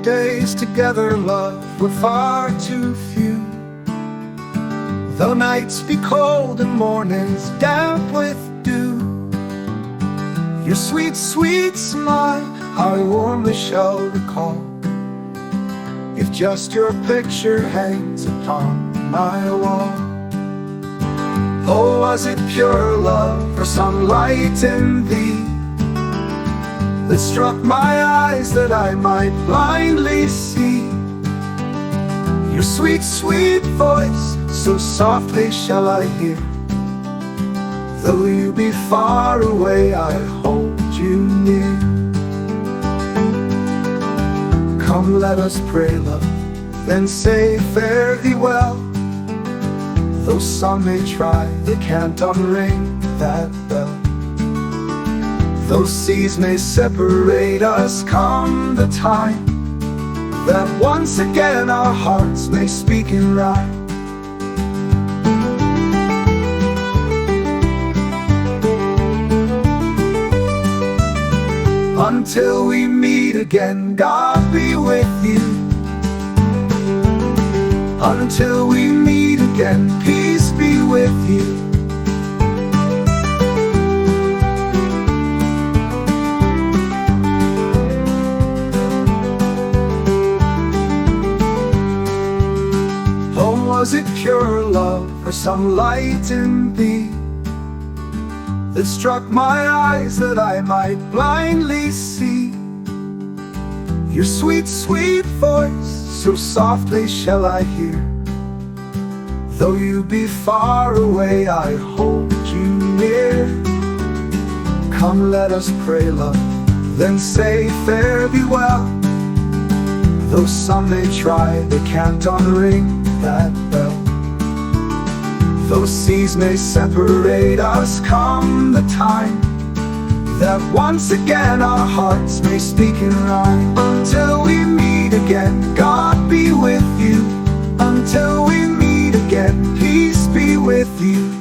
days together, love, were far too few. Though nights be cold and mornings damp with dew, your sweet, sweet smile I warmly shall recall, if just your picture hangs upon my wall. Oh, was it pure love or some light in thee that struck my eyes that I might blindly see? Your sweet, sweet voice, so softly shall I hear. Though you be far away, I hold you near. Come, let us pray, love, then say fare thee well. Though some may try, they can't unring that bell. Though seas may separate us, come the time that once again our hearts may speak in rhyme. Until we meet again, God be with you. Until we meet again, peace be with you. Oh, was it pure love or some light in thee that struck my eyes that I might blindly see? Your sweet, sweet voice, so softly shall I hear. Though you be far away, I hold you near. Come, let us pray, love, then say fare thee well. Though some may try, they can't unring that bell. Though seas may separate us, come the time that once again our hearts may speak in rhyme. Until we meet again, God be with you. Until we meet again, peace be with you.